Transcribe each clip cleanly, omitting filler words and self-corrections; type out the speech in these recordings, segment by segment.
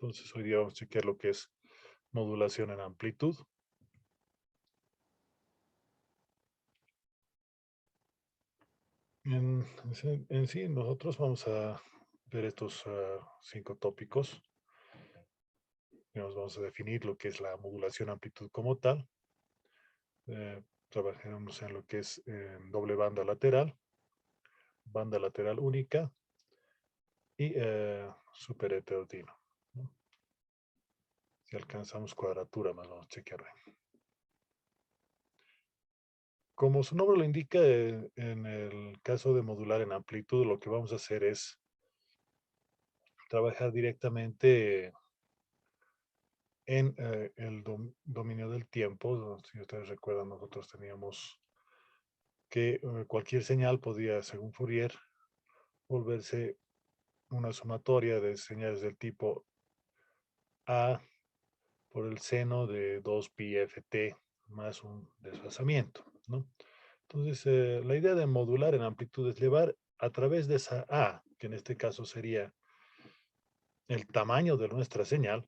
Entonces hoy día vamos a chequear lo que es modulación en amplitud. En sí, nosotros vamos a ver estos 5 tópicos. Nos vamos a definir lo que es la modulación amplitud como tal. Trabajaremos en lo que es doble banda lateral única y super heterotino, ¿no? Si alcanzamos cuadratura, más vamos a chequear. Como su nombre lo indica, en el caso de modular en amplitud, lo que vamos a hacer es trabajar directamente en el dominio del tiempo. Si ustedes recuerdan, nosotros teníamos que cualquier señal podía, según Fourier, volverse una sumatoria de señales del tipo A por el seno de 2 pi ft más un desfasamiento, ¿no? Entonces, la idea de modular en amplitud es llevar a través de esa A, que en este caso sería el tamaño de nuestra señal,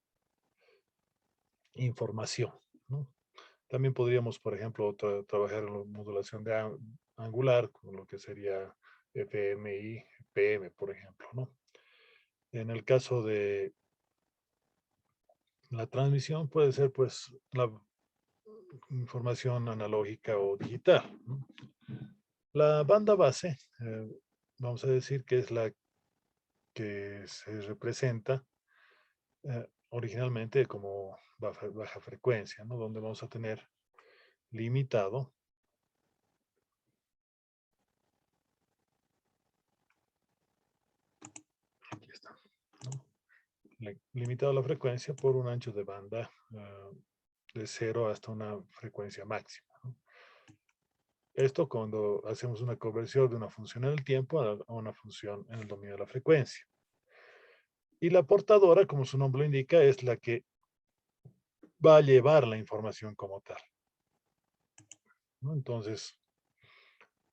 información, ¿no? También podríamos, por ejemplo, trabajar en la modulación de angular, con lo que sería FMI, PM, por ejemplo, ¿no? En el caso de la transmisión puede ser, pues, la información analógica o digital, ¿no? La banda base, vamos a decir que es la que se representa originalmente como baja frecuencia, ¿no? Donde vamos a tener limitado, aquí está, ¿no? Limitado la frecuencia por un ancho de banda de 0 hasta una frecuencia máxima, ¿no? Esto cuando hacemos una conversión de una función en el tiempo a una función en el dominio de la frecuencia. Y la portadora, como su nombre lo indica, es la que va a llevar la información como tal, ¿no? Entonces,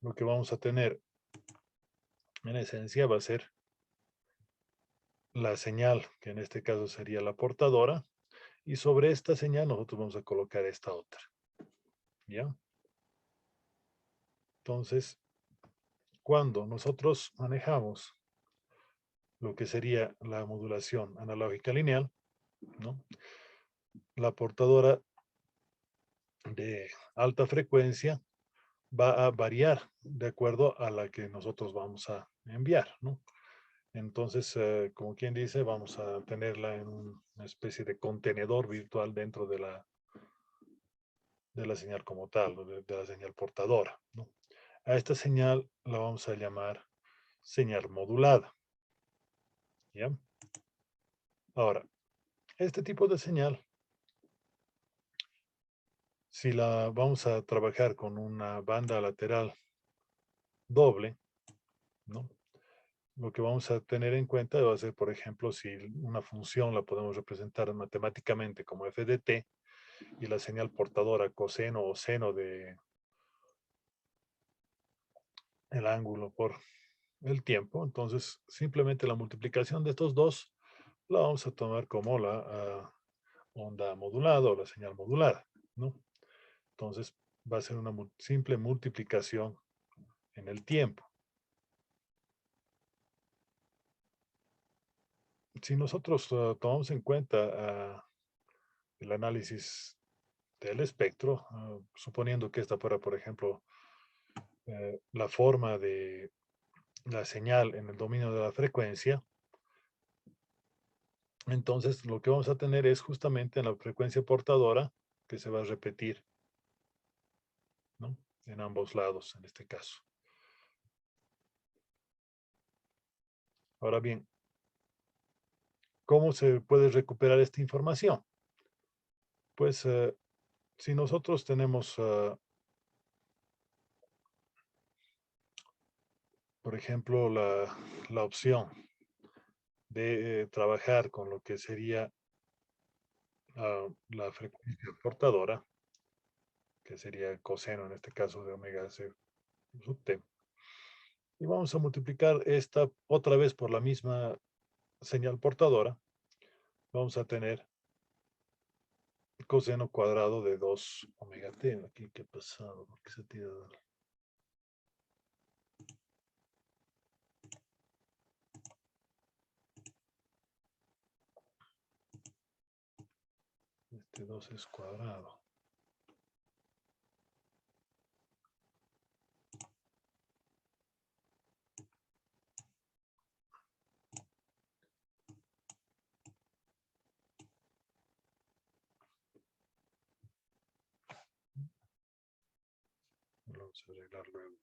lo que vamos a tener en esencia va a ser la señal, que en este caso sería la portadora, y sobre esta señal nosotros vamos a colocar esta otra, ¿ya? Entonces, cuando nosotros manejamos lo que sería la modulación analógica lineal, ¿no? La portadora de alta frecuencia va a variar de acuerdo a la que nosotros vamos a enviar, ¿no? Entonces, como quien dice, vamos a tenerla en una especie de contenedor virtual dentro de la señal como tal, de la señal portadora, ¿no? A esta señal la vamos a llamar señal modulada, ¿ya? Ahora, este tipo de señal, si la vamos a trabajar con una banda lateral doble, ¿no? Lo que vamos a tener en cuenta va a ser, por ejemplo, si una función la podemos representar matemáticamente como f de t y la señal portadora coseno o seno de el ángulo por el tiempo, entonces simplemente la multiplicación de estos dos la vamos a tomar como la onda modulada o la señal modulada, ¿no? Entonces va a ser una simple multiplicación en el tiempo. Si nosotros tomamos en cuenta el análisis del espectro, suponiendo que esta fuera, por ejemplo, la forma de la señal en el dominio de la frecuencia, entonces lo que vamos a tener es justamente en la frecuencia portadora que se va a repetir, ¿no? En ambos lados, en este caso. Ahora bien, ¿cómo se puede recuperar esta información? Pues si nosotros tenemos, por ejemplo, la opción de trabajar con lo que sería la frecuencia portadora, que sería el coseno en este caso de omega c sub t, y vamos a multiplicar esta otra vez por la misma señal portadora, vamos a tener coseno cuadrado de 2 omega t. Aquí, ¿qué ha pasado? ¿Por qué se tira? Este 2 es cuadrado. Lo vamos a arreglar luego.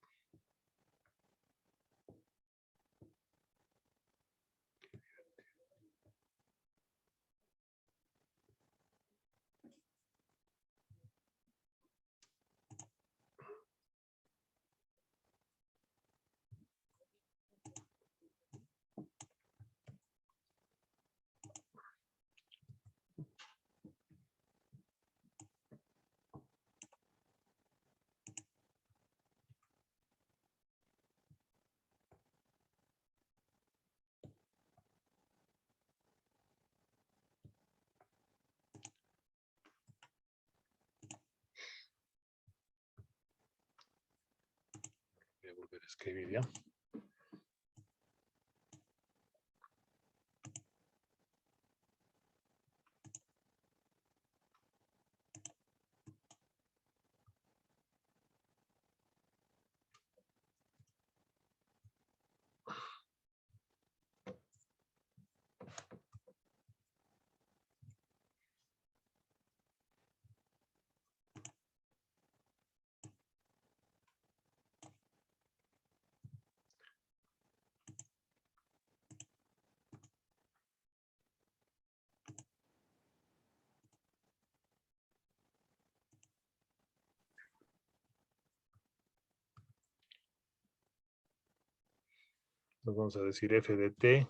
Voy a volver a escribir ya. Nos vamos a decir f de t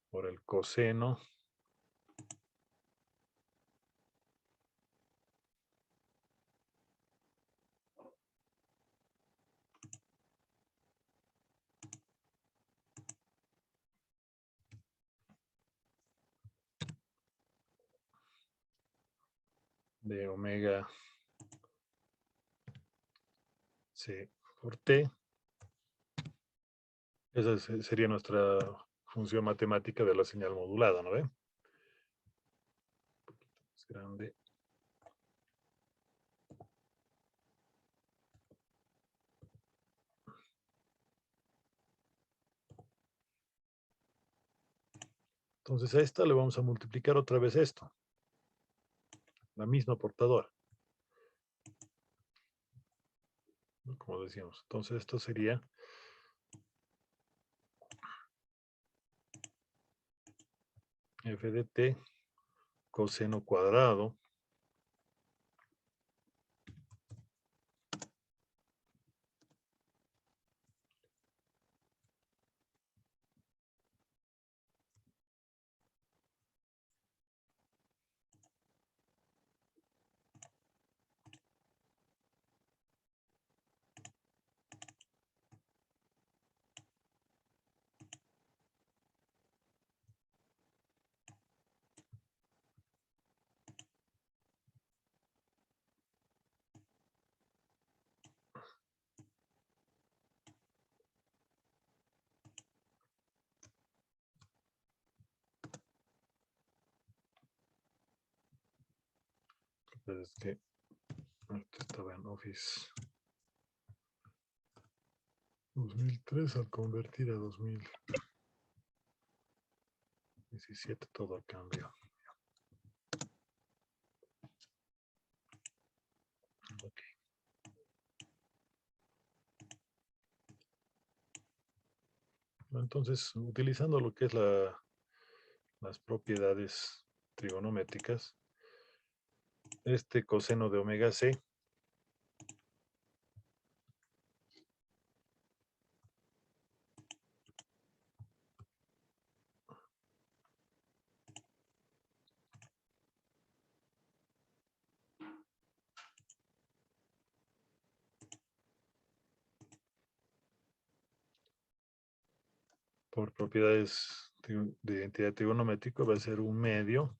por el coseno de omega c por t. Esa sería nuestra función matemática de la señal modulada, ¿no ve? Un poquito más grande. Entonces a esta le vamos a multiplicar otra vez esto. La misma portadora. ¿No? Como decíamos. Entonces esto sería f de t coseno cuadrado es que esto estaba en Office 2003 al convertir a 2017 todo cambió. Okay. Entonces, utilizando lo que es las propiedades trigonométricas, este coseno de omega c por propiedades de identidad trigonométrica va a ser un medio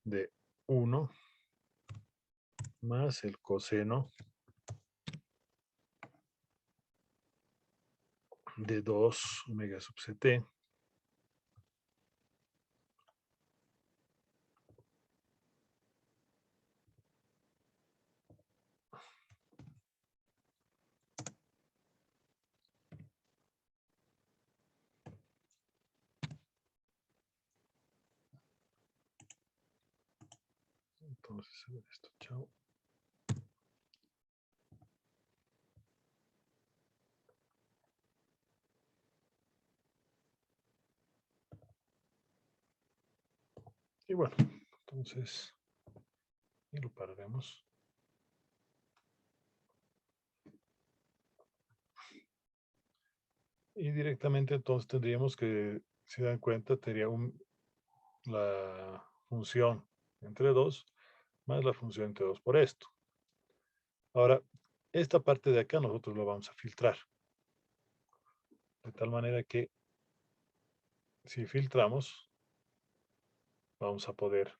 de 1 más el coseno de 2 omega sub ct entonces a ver esto, chao. Y bueno, entonces, y lo pararemos. Y directamente entonces tendríamos que, si dan cuenta, tendría la función entre 2 más la función entre 2 por esto. Ahora, esta parte de acá nosotros lo vamos a filtrar. De tal manera que si filtramos, vamos a poder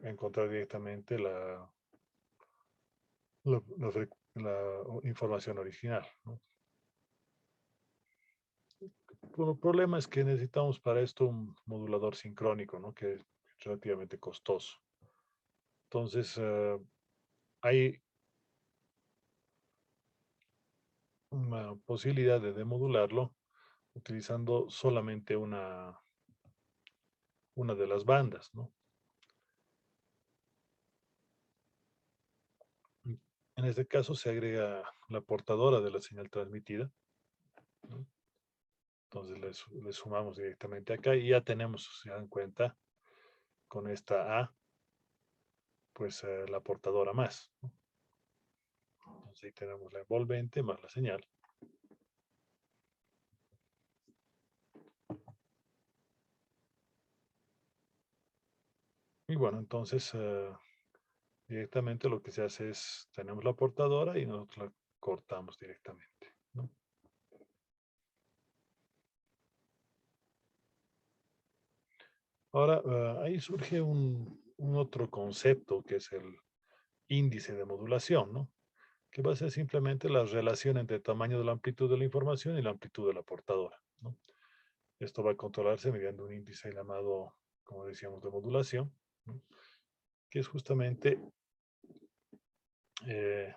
encontrar directamente la información original, ¿no? El problema es que necesitamos para esto un modulador sincrónico, ¿no? Que es relativamente costoso. Entonces, hay una posibilidad de demodularlo utilizando solamente una de las bandas, ¿no? En este caso se agrega la portadora de la señal transmitida, ¿no? Entonces le sumamos directamente acá y ya tenemos, si se dan cuenta, con esta A, pues la portadora más, ¿no? Entonces ahí tenemos la envolvente más la señal. Y bueno, entonces directamente lo que se hace es, tenemos la portadora y nosotros la cortamos directamente, ¿no? Ahora, ahí surge un otro concepto que es el índice de modulación, ¿no? Que va a ser simplemente la relación entre el tamaño de la amplitud de la información y la amplitud de la portadora, ¿no? Esto va a controlarse mediante un índice llamado, como decíamos, de modulación, ¿no? Que es justamente eh,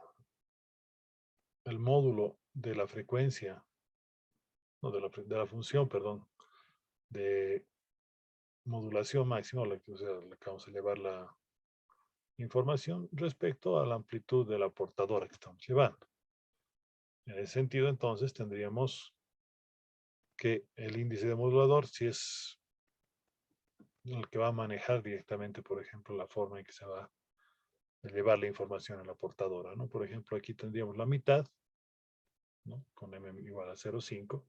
el módulo de la frecuencia, no, de la función, perdón, de modulación máxima, o sea, la que vamos a llevar la información respecto a la amplitud de la portadora que estamos llevando. En ese sentido, entonces, tendríamos que el índice de modulador, si es el que va a manejar directamente, por ejemplo, la forma en que se va a llevar la información a la portadora, ¿no? Por ejemplo, aquí tendríamos la mitad, ¿no? Con m igual a 0,5,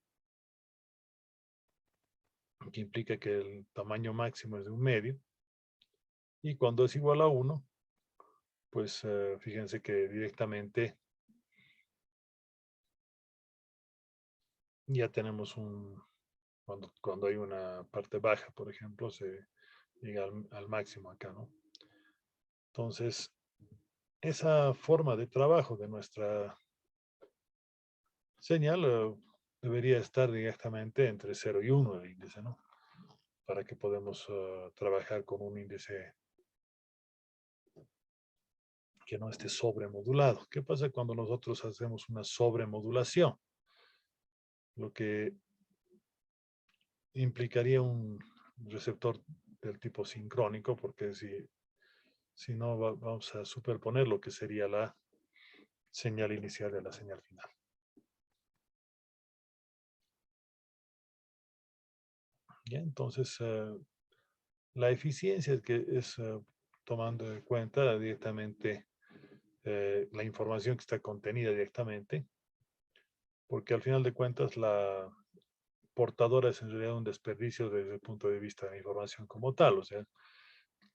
que implica que el tamaño máximo es de un medio, y cuando es igual a 1, pues fíjense que directamente ya tenemos cuando hay una parte baja, por ejemplo, se llega al máximo acá, ¿no? Entonces, esa forma de trabajo de nuestra señal debería estar directamente entre 0 y 1 el índice, ¿no? Para que podamos trabajar con un índice que no esté sobremodulado. ¿Qué pasa cuando nosotros hacemos una sobremodulación? Lo que implicaría un receptor del tipo sincrónico, porque si no vamos a superponer lo que sería la señal inicial de la señal final. ¿Ya? Entonces, la eficiencia que es tomando en cuenta directamente la información que está contenida directamente, porque al final de cuentas portadora es en realidad un desperdicio desde el punto de vista de la información como tal, o sea,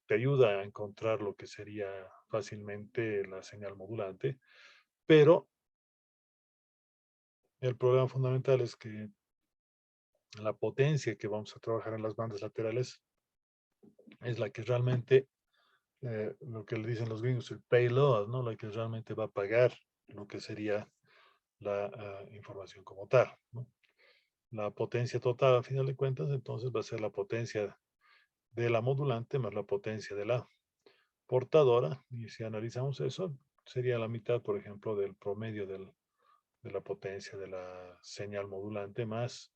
te ayuda a encontrar lo que sería fácilmente la señal modulante, pero el problema fundamental es que la potencia que vamos a trabajar en las bandas laterales es la que realmente, lo que le dicen los gringos, el payload, ¿no? La que realmente va a pagar lo que sería la información como tal, ¿no? La potencia total, a final de cuentas, entonces va a ser la potencia de la modulante más la potencia de la portadora, y si analizamos eso, sería la mitad, por ejemplo, del promedio de la potencia de la señal modulante más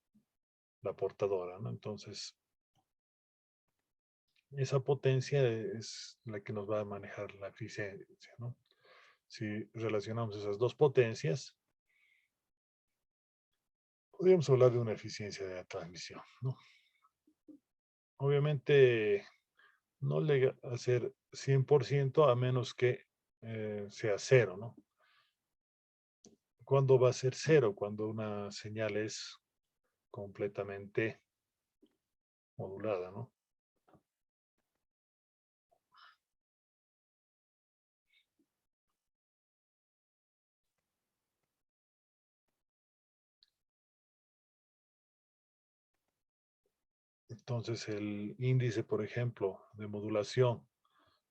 la portadora, ¿no? Entonces, esa potencia es la que nos va a manejar la eficiencia, ¿no? Si relacionamos esas dos potencias, podríamos hablar de una eficiencia de la transmisión, ¿no? Obviamente, no llega a ser 100% a menos que sea cero, ¿no? ¿Cuándo va a ser cero? Cuando una señal es completamente modulada, ¿no? Entonces, el índice, por ejemplo, de modulación,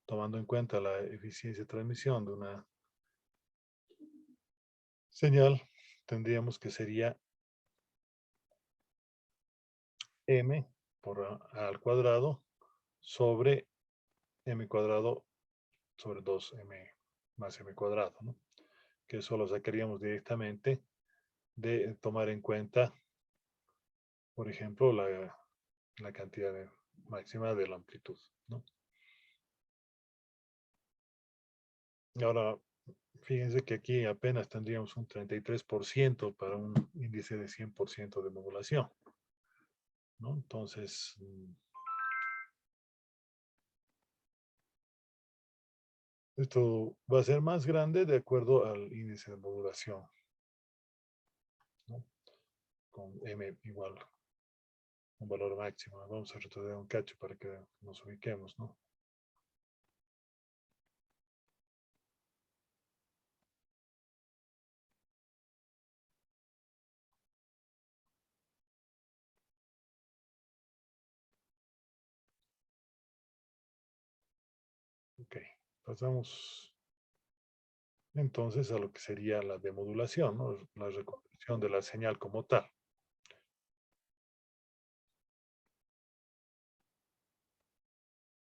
tomando en cuenta la eficiencia de transmisión de una señal, tendríamos que sería m por a al cuadrado sobre m cuadrado sobre 2m más m cuadrado, ¿no? Que eso lo sacaríamos directamente de tomar en cuenta, por ejemplo, la cantidad máxima de la amplitud, ¿no? Ahora, fíjense que aquí apenas tendríamos un 33% para un índice de 100% de modulación, ¿no? Entonces, esto va a ser más grande de acuerdo al índice de modulación, ¿no? Con m igual un valor máximo. Vamos a retroceder un cacho para que nos ubiquemos, ¿no? Ok, pasamos entonces a lo que sería la demodulación, ¿no? La reconversión de la señal como tal.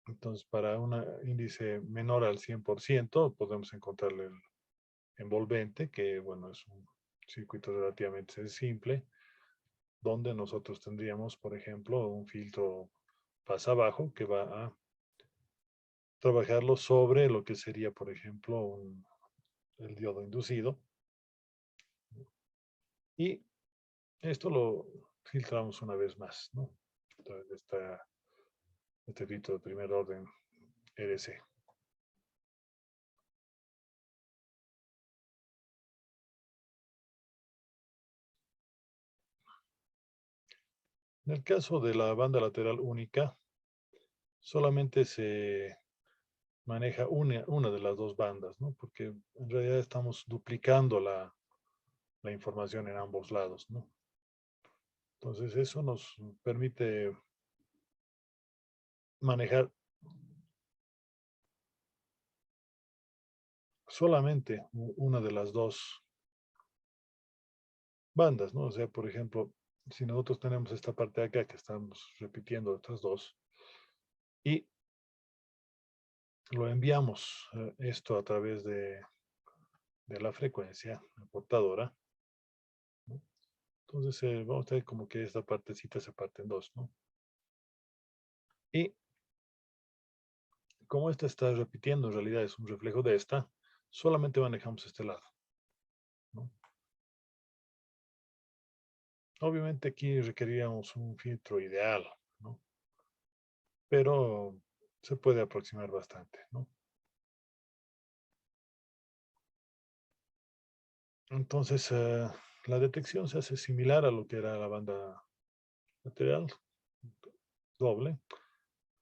Entonces, para un índice menor al 100%, podemos encontrarle el envolvente, que bueno, es un circuito relativamente simple, donde nosotros tendríamos, por ejemplo, un filtro pasa abajo que va a trabajarlo sobre lo que sería, por ejemplo, el diodo inducido. Y esto lo filtramos una vez más, ¿no? Entonces, este filtro de primer orden RC. En el caso de la banda lateral única, solamente se maneja una de las dos bandas, ¿no? Porque en realidad estamos duplicando la información en ambos lados, ¿no? Entonces eso nos permite manejar solamente una de las dos bandas, ¿no? O sea, por ejemplo, si nosotros tenemos esta parte de acá que estamos repitiendo estas dos y lo enviamos esto a través de la frecuencia portadora, ¿no? Entonces vamos a ver como que esta partecita se parte en dos, ¿no? Y como esta está repitiendo, en realidad es un reflejo de esta, solamente manejamos este lado, ¿no? Obviamente aquí requeríamos un filtro ideal, ¿no? Pero se puede aproximar bastante, ¿no? Entonces, la detección se hace similar a lo que era la banda material doble,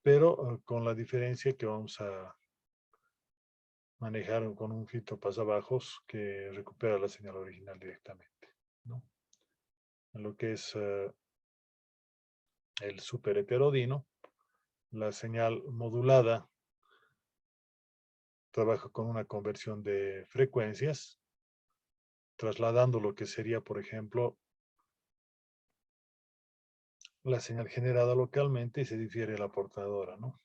pero con la diferencia que vamos a manejar con un filtro pasabajos que recupera la señal original directamente, ¿no? En lo que es el superheterodino, la señal modulada trabaja con una conversión de frecuencias, trasladando lo que sería, por ejemplo, la señal generada localmente y se difiere la portadora, ¿no?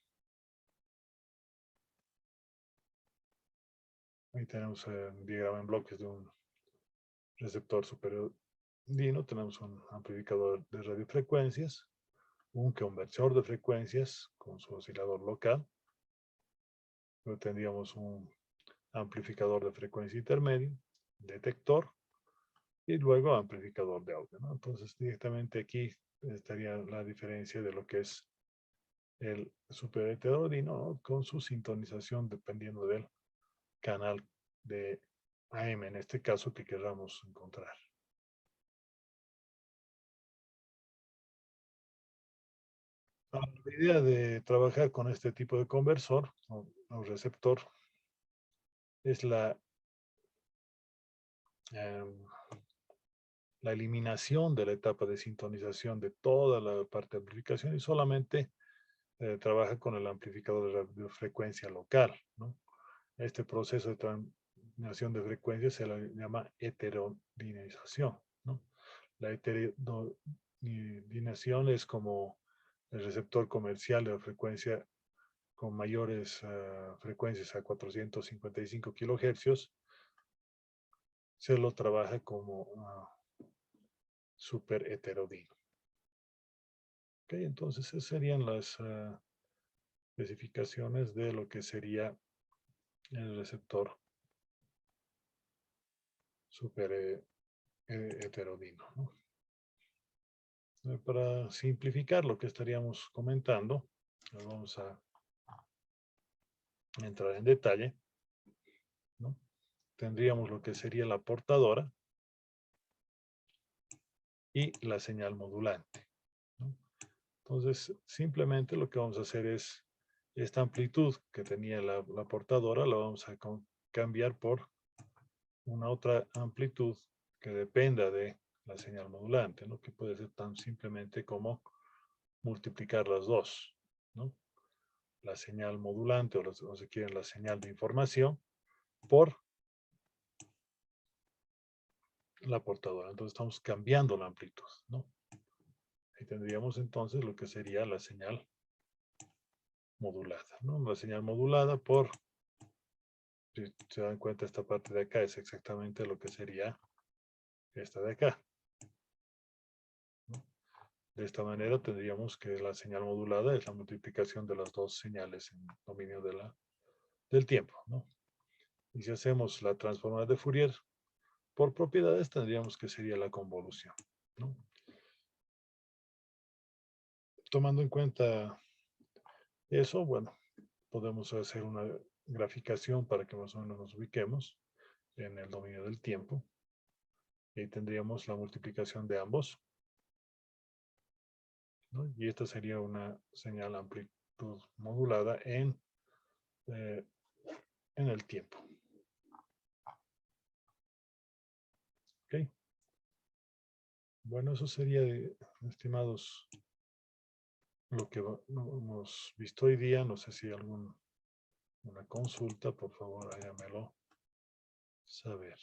Ahí tenemos un diagrama en bloques de un receptor superheterodino, tenemos un amplificador de radiofrecuencias, un conversor de frecuencias con su oscilador local. Luego tendríamos un amplificador de frecuencia intermedio, detector y luego amplificador de audio, ¿no? Entonces directamente aquí estaría la diferencia de lo que es el superheterodino, ¿no? Con su sintonización dependiendo del canal de AM, en este caso que queramos encontrar. La idea de trabajar con este tipo de conversor o receptor es eh, la eliminación de la etapa de sintonización de toda la parte de amplificación y solamente trabaja con el amplificador de frecuencia local, ¿no? Este proceso de transformación de frecuencia se le llama heterodinización, ¿no? La heterodinización es como el receptor comercial de la frecuencia con mayores frecuencias a 455 kilohercios, se lo trabaja como super heterodino. Okay, entonces esas serían las especificaciones de lo que sería el receptor super heterodino, ¿no? Para simplificar lo que estaríamos comentando, vamos a entrar en detalle, ¿no? Tendríamos lo que sería la portadora y la señal modulante, ¿no? Entonces, simplemente lo que vamos a hacer es esta amplitud que tenía la portadora, la vamos a cambiar por una otra amplitud que dependa de la señal modulante, ¿no? Que puede ser tan simplemente como multiplicar las dos, ¿no? La señal modulante o si quieren la señal de información por la portadora. Entonces estamos cambiando la amplitud, ¿no? Ahí tendríamos entonces lo que sería la señal modulada, ¿no? La señal modulada por, si se dan cuenta, esta parte de acá es exactamente lo que sería esta de acá, ¿no? De esta manera tendríamos que la señal modulada es la multiplicación de las dos señales en dominio del tiempo, ¿no? Y si hacemos la transformada de Fourier por propiedades, tendríamos que sería la convolución, ¿no? Tomando en cuenta eso, bueno, podemos hacer una graficación para que más o menos nos ubiquemos en el dominio del tiempo. Y ahí tendríamos la multiplicación de ambos, ¿no? Y esta sería una señal amplitud modulada eh, en el tiempo. ¿Ok? Bueno, eso sería, estimados, lo que hemos visto hoy día. No sé si alguna consulta, por favor, hágamelo saber.